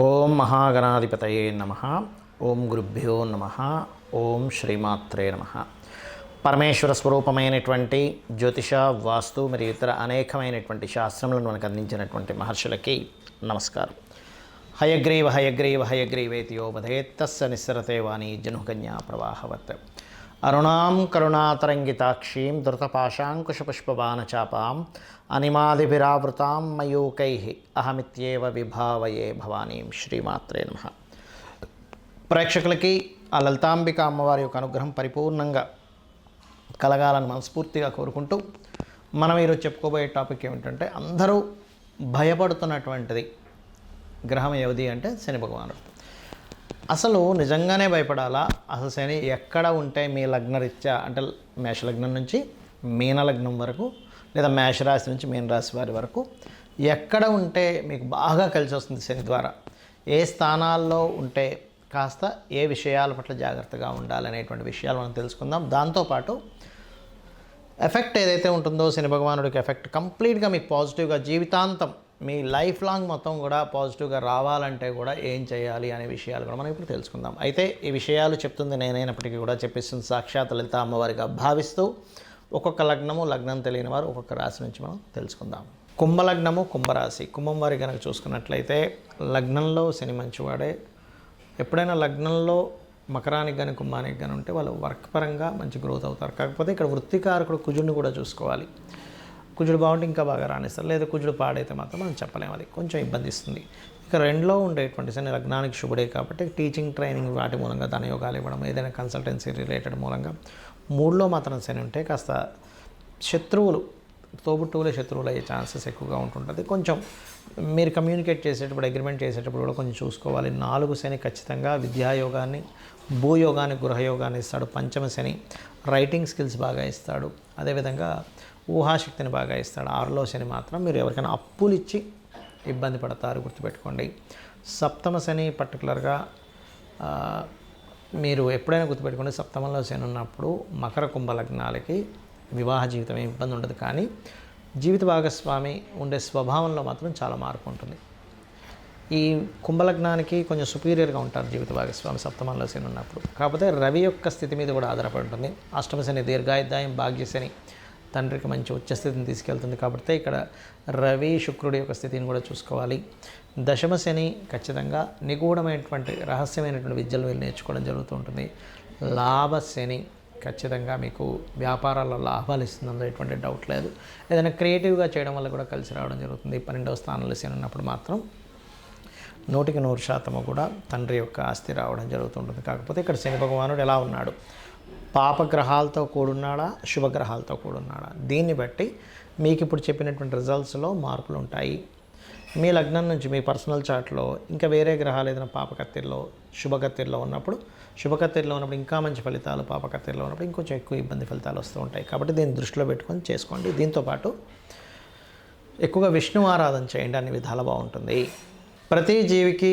ఓం మహాగణాధిపతయే నమః. ఓం గురుభ్యో నమః. ఓం శ్రీమాత్రే నమః. పరమేశ్వర స్వరూపమైనటువంటి జ్యోతిష, వాస్తు మరియు ఇతర అనేకమైనటువంటి శాస్త్రములను మనకు అందించినటువంటి మహర్షులకి నమస్కారం. హయగ్రీవ హయగ్రీవ హయగ్రీవేతియో వధేత్తస్య నిస్సరతే వాణి జనుకన్యా ప్రవాహవత్. అరుణాం కరుణాతరంగితాక్షీం ధృతపాశాంకుశపుష్పబాణచాపాం అనిమాదిభిరావృతాం మయూకైః అహమిత్యేవ విభావయే భవానీం. శ్రీమాత్రే నమః. ప్రేక్షకులకి ఆ లలితాంబిక అమ్మవారి యొక్క అనుగ్రహం పరిపూర్ణంగా కలగాలని మనస్ఫూర్తిగా కోరుకుంటూ మనం ఈరోజు చెప్పుకోబోయే టాపిక్ ఏమిటంటే, అందరూ భయపడుతున్నటువంటిది గ్రహం ఏది అంటే శని భగవానుడు. అసలు నిజంగానే భయపడాలా? అసలు శని ఎక్కడ ఉంటే మీ లగ్నరీత్యా అంటే మేషలగ్నం నుంచి మీనలగ్నం వరకు, లేదా మేషరాశి నుంచి మీనరాశి వారి వరకు ఎక్కడ ఉంటే మీకు బాగా కలిసి వస్తుంది శని ద్వారా, ఏ స్థానాల్లో ఉంటే కాస్త ఏ విషయాల పట్ల జాగ్రత్తగా ఉండాలనేటువంటి విషయాలు మనం తెలుసుకుందాం. దాంతోపాటు ఎఫెక్ట్ ఏదైతే ఉంటుందో శని భగవానుడికి ఎఫెక్ట్ కంప్లీట్గా మీకు పాజిటివ్గా జీవితాంతం మీ లైఫ్ లాంగ్ మొత్తం కూడా పాజిటివ్గా రావాలంటే కూడా ఏం చేయాలి అనే విషయాలు కూడా మనం ఇప్పుడు తెలుసుకుందాం. అయితే ఈ విషయాలు చెప్తుంది నేనైనప్పటికీ కూడా చెప్పిస్తుంది సాక్షాత్ లలిత అమ్మవారిగా భావిస్తూ ఒక్కొక్క లగ్నం తెలియని వారు ఒక్కొక్క రాశి నుంచి మనం తెలుసుకుందాం. కుంభలగ్నము, కుంభరాశి. కుంభం వారి కనుక చూసుకున్నట్లయితే లగ్నంలో శని మంచివాడే. ఎప్పుడైనా లగ్నంలో మకరానికి కానీ కుంభానికి కానీ ఉంటే వాళ్ళు వర్క్ పరంగా మంచి గ్రోత్ అవుతారు. కాకపోతే ఇక్కడ వృత్తికారకుడు కుజుడిని కూడా చూసుకోవాలి. కుజుడు బాగుంటే ఇంకా బాగా రాణిస్తారు, లేదా కుజుడు పాడైతే మాత్రం మనం చెప్పలేము, అది కొంచెం ఇబ్బంది ఇస్తుంది. ఇక రెండులో ఉండేటువంటి శని లగ్నానికి శుభుడే కాబట్టి టీచింగ్, ట్రైనింగ్ వాటి మూలంగా ధనయోగాలు ఇవ్వడం, ఏదైనా కన్సల్టెన్సీ రిలేటెడ్ మూలంగా. మూడులో మాత్రం శని ఉంటే కాస్త శత్రువులు, తోబుట్టువులే శత్రువులు అయ్యే ఛాన్సెస్ ఎక్కువగా ఉంటుంటుంది. కొంచెం మీరు కమ్యూనికేట్ చేసేటప్పుడు, అగ్రిమెంట్ చేసేటప్పుడు కూడా కొంచెం చూసుకోవాలి. 4 శని ఖచ్చితంగా విద్యాయోగాన్ని, భూయోగాన్ని, గృహయోగాన్ని ఇస్తాడు. పంచమ శని రైటింగ్ స్కిల్స్ బాగా ఇస్తాడు, అదేవిధంగా ఊహాశక్తిని బాగా ఇస్తాడు. 6లో శని మాత్రం మీరు ఎవరికైనా అప్పులు ఇచ్చి ఇబ్బంది పడతారు, గుర్తుపెట్టుకోండి. సప్తమ శని పర్టికులర్గా మీరు ఎప్పుడైనా గుర్తుపెట్టుకోండి, సప్తమంలో శని ఉన్నప్పుడు మకర కుంభ లగ్నాలకి వివాహ జీవితం ఏమి ఇబ్బంది ఉండదు, కానీ జీవిత భాగస్వామి ఉండే స్వభావంలో మాత్రం చాలా మార్పు ఉంటుంది. ఈ కుంభలగ్నానికి కొంచెం సుపీరియర్గా ఉంటారు జీవిత భాగస్వామి సప్తమంలో శని ఉన్నప్పుడు. కాకపోతే రవి యొక్క స్థితి మీద కూడా ఆధారపడి ఉంటుంది. అష్టమ శని దీర్ఘాయుద్ధాయం, భాగ్యశని తండ్రికి మంచి ఉచ్చస్థితిని తీసుకెళ్తుంది. కాబట్టి ఇక్కడ రవి శుక్రుడి యొక్క స్థితిని కూడా చూసుకోవాలి. దశమ శని ఖచ్చితంగా నిగూఢమైనటువంటి రహస్యమైనటువంటి విద్యలు వీళ్ళు నేర్చుకోవడం జరుగుతూ ఉంటుంది. లాభ శని ఖచ్చితంగా మీకు వ్యాపారాల్లో లాభాలు ఇస్తుంది, అందులో ఎటువంటి డౌట్ లేదు. ఏదైనా క్రియేటివ్గా చేయడం వల్ల కూడా కలిసి రావడం జరుగుతుంది. 12వ స్థానంలో శని ఉన్నప్పుడు మాత్రం 100% కూడా తండ్రి యొక్క ఆస్తి రావడం జరుగుతుంటుంది. కాకపోతే ఇక్కడ శని భగవానుడు ఎలా ఉన్నాడు, పాపగ్రహాలతో కూడున్నాడా, శుభగ్రహాలతో కూడున్నాడా, దీన్ని బట్టి మీకు ఇప్పుడు చెప్పినటువంటి రిజల్ట్స్లో మార్పులు ఉంటాయి. మీ లగ్నం నుంచి మీ పర్సనల్ చార్ట్లో ఇంకా వేరే గ్రహాలు ఏదైనా పాపకత్తిరిలో, శుభకత్తిరిలో ఉన్నప్పుడు ఇంకా మంచి ఫలితాలు, పాపకత్తిరిలో ఉన్నప్పుడు ఇంకొంచెం ఎక్కువ ఇబ్బంది ఫలితాలు వస్తూ ఉంటాయి. కాబట్టి దీన్ని దృష్టిలో పెట్టుకొని చేసుకోండి. దీంతోపాటు ఎక్కువగా విష్ణు ఆరాధన చేయండి, అన్ని విధాలు బాగుంటుంది. ప్రతి జీవికి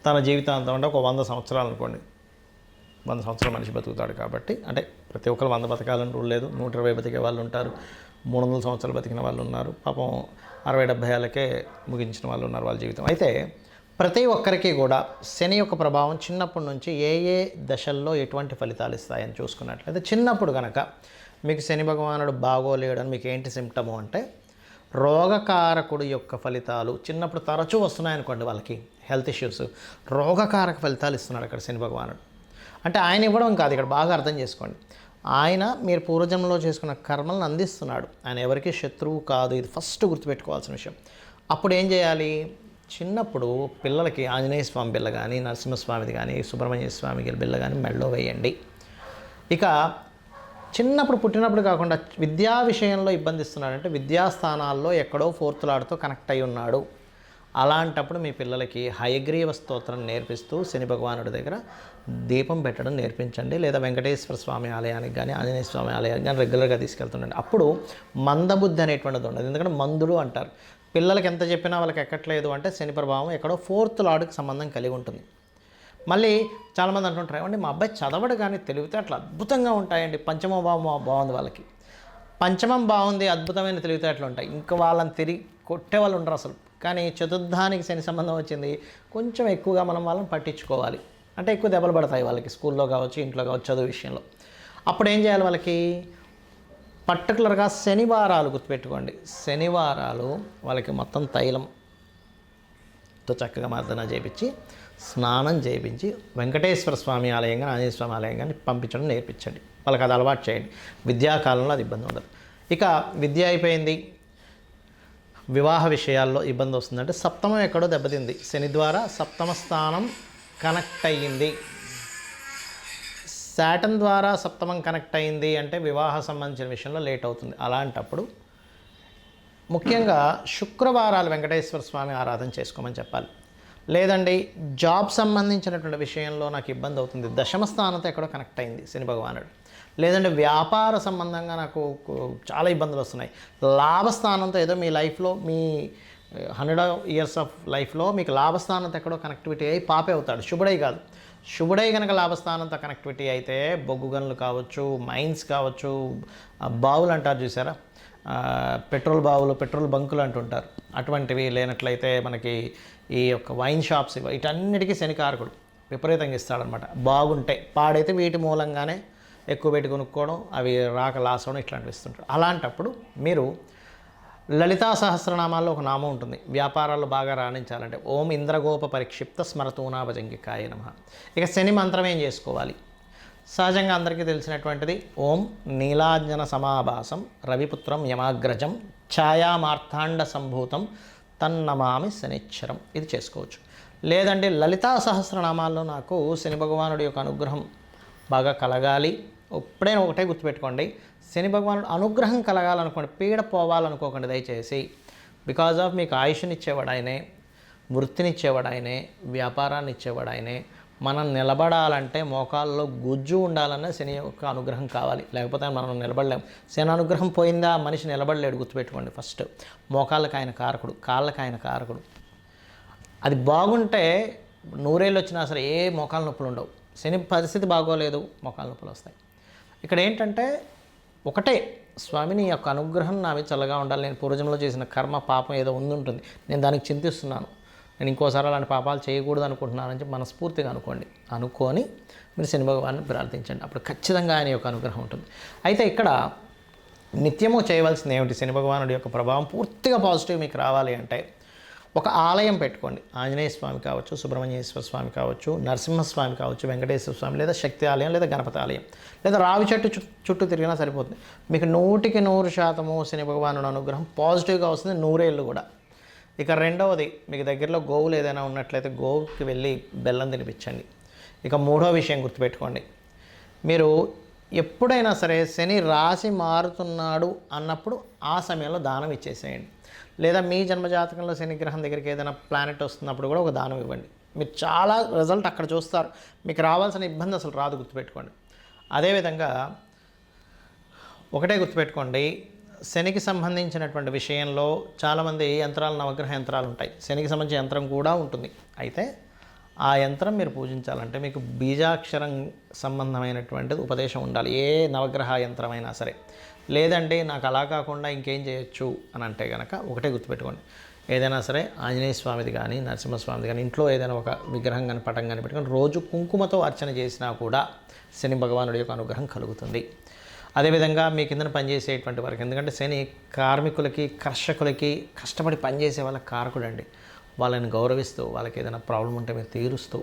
తన జీవితాంతం అంటే ఒక 100 సంవత్సరాలు అనుకోండి, 100 సంవత్సరాలు మనిషి బతుకుతాడు. కాబట్టి అంటే ప్రతి ఒక్కరు 100 బతకాలని రూల్ లేదు. 120 బతికే వాళ్ళు ఉంటారు, 300 సంవత్సరాలు బతికిన వాళ్ళు ఉన్నారు, పాపం 60-70 ఏళ్ళకే ముగించిన వాళ్ళు ఉన్నారు వాళ్ళ జీవితం. అయితే ప్రతి ఒక్కరికి కూడా శని యొక్క ప్రభావం చిన్నప్పటి నుంచి ఏ ఏ దశల్లో ఎటువంటి ఫలితాలు ఇస్తాయని చూసుకున్నట్లయితే, చిన్నప్పుడు కనుక మీకు శని భగవానుడు బాగోలేడని మీకు ఏంటి సిమ్టము అంటే, రోగకారకుడు యొక్క ఫలితాలు చిన్నప్పుడు తరచూ వస్తున్నాయనుకోండి, వాళ్ళకి హెల్త్ ఇష్యూస్, రోగకారక ఫలితాలు ఇస్తున్నాడు ఇక్కడ శని భగవానుడు. అంటే ఆయన ఇవ్వడం కాదు, ఇక్కడ బాగా అర్థం చేసుకోండి. ఆయన మీరు పూర్వజన్మలో చేసుకున్న కర్మలను అందిస్తున్నాడు. ఆయన ఎవరికి శత్రువు కాదు, ఇది ఫస్ట్ గుర్తుపెట్టుకోవాల్సిన విషయం. అప్పుడు ఏం చేయాలి, చిన్నప్పుడు పిల్లలకి ఆంజనేయ స్వామి బిళ్ళ కానీ, నరసింహస్వామిది కానీ, సుబ్రహ్మణ్య స్వామి బిళ్ళ కానీ మెడలో వేయండి. ఇక చిన్నప్పుడు పుట్టినప్పుడు కాకుండా విద్యా విషయంలో ఇబ్బందిస్తున్నాడంటే, విద్యాస్థానాల్లో ఎక్కడో 4th లార్డ్తో కనెక్ట్ అయి ఉన్నాడు. అలాంటప్పుడు మీ పిల్లలకి హయగ్రీవ స్తోత్రం నేర్పిస్తూ శని భగవానుడి దగ్గర దీపం పెట్టడం నేర్పించండి, లేదా వెంకటేశ్వర స్వామి ఆలయానికి కానీ, ఆంజనేయ స్వామి ఆలయానికి కానీ రెగ్యులర్గా తీసుకెళ్తుండండి. అప్పుడు మందబుద్ధి అనేటువంటిది ఉండదు. ఎందుకంటే మందులు అంటారు, పిల్లలకి ఎంత చెప్పినా వాళ్ళకి ఎక్కట్లేదు అంటే శని ప్రభావం ఎక్కడో 4th లార్డ్కి సంబంధం కలిగి ఉంటుంది. మళ్ళీ చాలామంది అంటుంటారు, ఏమండి మా అబ్బాయి చదవడు కానీ తెలివితేటలు అద్భుతంగా ఉంటాయండి, పంచమ భావం బాగుంది వాళ్ళకి. పంచమం బాగుంది, అద్భుతమైన తెలివితేటలు ఉంటాయి, ఇంకా వాళ్ళని తిరిగి కొట్టే వాళ్ళు ఉండరు అసలు. కానీ చతుర్థానికి శని సంబంధం వచ్చింది, కొంచెం ఎక్కువగా మనం వాళ్ళని పట్టించుకోవాలి. అంటే ఎక్కువ దెబ్బలు పడతాయి వాళ్ళకి, స్కూల్లో కావచ్చు, ఇంట్లో కావచ్చు, చదువు విషయంలో. అప్పుడు ఏం చేయాలి వాళ్ళకి? పర్టికులర్గా శనివారాలు గుర్తుపెట్టుకోండి. శనివారాలు వాళ్ళకి మొత్తం తైలంతో చక్కగా మర్దన చేయించి, స్నానం చేయించి, వెంకటేశ్వర స్వామి ఆలయం కానీ ఆంజనేయ స్వామి ఆలయం కానీ పంపించడం నేర్పించండి. వాళ్ళకి అది అలవాటు చేయండి. విద్యాకాలంలో అది ఇబ్బంది ఉండదు. ఇక విద్య అయిపోయింది, వివాహ విషయాల్లో ఇబ్బంది వస్తుందంటే సప్తమం ఎక్కడో దెబ్బతింది. శని ద్వారా సప్తమ స్థానం కనెక్ట్ అయ్యింది. శాటర్న్ ద్వారా సప్తమం కనెక్ట్ అయింది అంటే వివాహ సంబంధించిన విషయంలో లేట్ అవుతుంది. అలాంటప్పుడు ముఖ్యంగా శుక్రవారాలు వెంకటేశ్వర స్వామి ఆరాధన చేసుకోమని చెప్పాలి. లేదండి జాబ్ సంబంధించినటువంటి విషయంలో నాకు ఇబ్బంది అవుతుంది, దశమ స్థానంతో ఎక్కడో కనెక్ట్ అయింది శని భగవానుడు. లేదంటే వ్యాపార సంబంధంగా నాకు చాలా ఇబ్బందులు వస్తున్నాయి, లాభస్థానంతో ఏదో మీ లైఫ్లో మీ 100 years ఆఫ్ లైఫ్లో మీకు లాభస్థానంతో ఎక్కడో కనెక్టివిటీ అయ్యి పాపే అవుతాడు. శుభుడై కాదు, శుభుడై కనుక లాభస్థానంతో కనెక్టివిటీ అయితే బొగ్గు గనులు కావచ్చు, మైన్స్ కావచ్చు, బావులు అంటారు చూసారా, పెట్రోల్ బావులు, పెట్రోల్ బంకులు అంటుంటారు, అటువంటివి లేనట్లయితే మనకి ఈ యొక్క వైన్ షాప్స్ వీటన్నిటికీ శనికారకుడు విపరీతంగా ఇస్తాడనమాట. బాగుంటాయి, పాడైతే వీటి మూలంగానే ఎక్కువ పెట్టి కొనుక్కోవడం, అవి రాక లాస్ అవ్వడం ఇట్లాంటివి ఇస్తుంటారు. అలాంటప్పుడు మీరు లలితా సహస్రనామాల్లో ఒక నామం ఉంటుంది, వ్యాపారాల్లో బాగా రాణించాలంటే ఓం ఇంద్రగోప పరిక్షిప్త స్మరతూనాభజంగికాయ నమః. ఇక శని మంత్రం ఏం చేసుకోవాలి? సహజంగా అందరికీ తెలిసినటువంటిది ఓం నీలాంజన సమాభాసం రవిపుత్రం యమాగ్రజం ఛాయామార్తాండ సంభూతం తన్నమామి శనిచ్చరం, ఇది చేసుకోవచ్చు. లేదంటే లలితా సహస్రనామాల్లో నాకు శని భగవానుడి యొక్క అనుగ్రహం బాగా కలగాలి, ఎప్పుడైనా ఒకటే గుర్తుపెట్టుకోండి, శని భగవానుడు అనుగ్రహం కలగాలనుకోండి, పీడ పోవాలనుకోకండి దయచేసి. బికాజ్ ఆఫ్ మీకు ఆయుష్నిచ్చేవాడు ఆయనే, వృత్తినిచ్చేవాడు ఆయనే, వ్యాపారాన్ని ఇచ్చేవాడు ఆయనే. మనం నిలబడాలంటే మోకాల్లో గుజ్జు ఉండాలన్న శని యొక్క అనుగ్రహం కావాలి, లేకపోతే మనం నిలబడలేం. శని అనుగ్రహం పోయిందా మనిషి నిలబడలేడు, గుర్తుపెట్టుకోండి. ఫస్ట్ మోకాళ్ళకి ఆయన కారకుడు, కాళ్ళకి ఆయన కారకుడు. అది బాగుంటే 100 ఏళ్ళు వచ్చినా సరే ఏ మోకాళ్ళ నొప్పులు ఉండవు. శని పరిస్థితి బాగోలేదు, మోకాళ్ళ నొప్పులు వస్తాయి. ఇక్కడ ఏంటంటే ఒకటే, స్వామిని యొక్క అనుగ్రహం నా మీద చల్లగా ఉండాలి, నేను పూర్వజంలో చేసిన కర్మ పాపం ఏదో ఉంటుంది, నేను దానికి చింతిస్తున్నాను, నేను ఇంకోసారి అలాంటి పాపాలు చేయకూడదు అనుకుంటున్నానని చెప్పి మనస్ఫూర్తిగా అనుకొని మీరు శని భగవాన్ని ప్రార్థించండి. అప్పుడు ఖచ్చితంగా ఆయన యొక్క అనుగ్రహం ఉంటుంది. అయితే ఇక్కడ నిత్యము చేయవలసింది ఏమిటి? శని భగవానుడి యొక్క ప్రభావం పూర్తిగా పాజిటివ్ మీకు రావాలి అంటే ఒక ఆలయం పెట్టుకోండి. ఆంజనేయ స్వామి కావచ్చు, సుబ్రహ్మణ్యేశ్వర స్వామి కావచ్చు, నరసింహస్వామి కావచ్చు, వెంకటేశ్వర స్వామి, లేదా శక్తి ఆలయం, లేదా గణపతి ఆలయం, లేదా రావి చెట్టు చుట్టూ తిరిగినా సరిపోతుంది. మీకు 100% శని భగవానుడి అనుగ్రహం పాజిటివ్గా వస్తుంది, 100 ఏళ్ళు కూడా. ఇక రెండవది, మీకు దగ్గరలో గోవులు ఏదైనా ఉన్నట్లయితే గోవుకి వెళ్ళి బెల్లం తినిపించండి. ఇక మూడో విషయం గుర్తుపెట్టుకోండి, మీరు ఎప్పుడైనా సరే శని రాశి మారుతున్నాడు అన్నప్పుడు ఆ సమయంలో దానం ఇచ్చేసేయండి. లేదా మీ జన్మజాతకంలో శని గ్రహం దగ్గరికి ఏదైనా ప్లానెట్ వస్తున్నప్పుడు కూడా ఒక దానం ఇవ్వండి. మీరు చాలా రిజల్ట్ అక్కడ చూస్తారు, మీకు రావాల్సిన ఇబ్బంది అసలు రాదు, గుర్తుపెట్టుకోండి. అదేవిధంగా ఒకటే గుర్తుపెట్టుకోండి, శనికి సంబంధించినటువంటి విషయంలో చాలామంది యంత్రాలు, నవగ్రహ యంత్రాలు ఉంటాయి, శనికి సంబంధించిన యంత్రం కూడా ఉంటుంది. అయితే ఆ యంత్రం మీరు పూజించాలంటే మీకు బీజాక్షరం సంబంధమైనటువంటిది ఉపదేశం ఉండాలి, ఏ నవగ్రహ యంత్రమైనా సరే. లేదంటే నాకు అలా కాకుండా ఇంకేం చేయొచ్చు అని అంటే కనుక ఒకటే గుర్తుపెట్టుకోండి, ఏదైనా సరే ఆంజనేయ స్వామిది కానీ నరసింహస్వామిది కానీ ఇంట్లో ఏదైనా ఒక విగ్రహం కానీ పటం కానీ పెట్టుకొని రోజు కుంకుమతో అర్చన చేసినా కూడా శని భగవానుడి యొక్క అనుగ్రహం కలుగుతుంది. అదేవిధంగా మీ కిందన పనిచేసేటువంటి వారికి, ఎందుకంటే శని కార్మికులకి, కర్షకులకి, కష్టపడి పనిచేసే వాళ్ళకి కారకుడు అండి. వాళ్ళని గౌరవిస్తూ, వాళ్ళకి ఏదైనా ప్రాబ్లం ఉంటే మీరు తీరుస్తూ,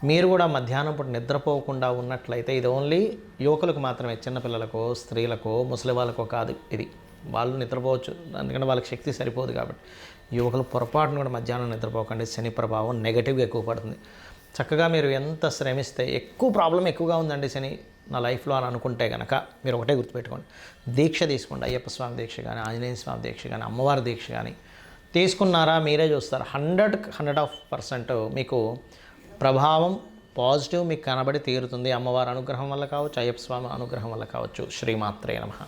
మీరు కూడా మధ్యాహ్నం పూట నిద్రపోకుండా ఉన్నట్లయితే, ఇది ఓన్లీ యువకులకు మాత్రమే, చిన్నపిల్లలకో, స్త్రీలకో, ముసలి వాళ్ళకో కాదు ఇది. వాళ్ళు నిద్రపోవచ్చు, ఎందుకంటే వాళ్ళకి శక్తి సరిపోదు కాబట్టి. యువకులు పొరపాటును కూడా మధ్యాహ్నం నిద్రపోకండి, శని ప్రభావం నెగటివ్గా ఎక్కువ పడుతుంది. చక్కగా మీరు ఎంత శ్రమిస్తే, ఎక్కువ ప్రాబ్లం ఎక్కువగా ఉందండి శని నా లైఫ్లో అని అనుకుంటే కనుక మీరు ఒకటే గుర్తుపెట్టుకోండి, దీక్ష తీసుకోండి. అయ్యప్ప స్వామి దీక్ష కానీ, ఆంజనేయ స్వామి దీక్ష కానీ, అమ్మవారి దీక్ష కానీ తీసుకున్నారా మీరే చూస్తారు, 100% మీకు ప్రభావం పాజిటివ్ మీకు కనబడి తీరుతుంది. అమ్మవారి అనుగ్రహం వల్ల కావచ్చు, అయ్యప్ప స్వామి అనుగ్రహం వల్ల కావచ్చు. శ్రీమాత్రే నమః.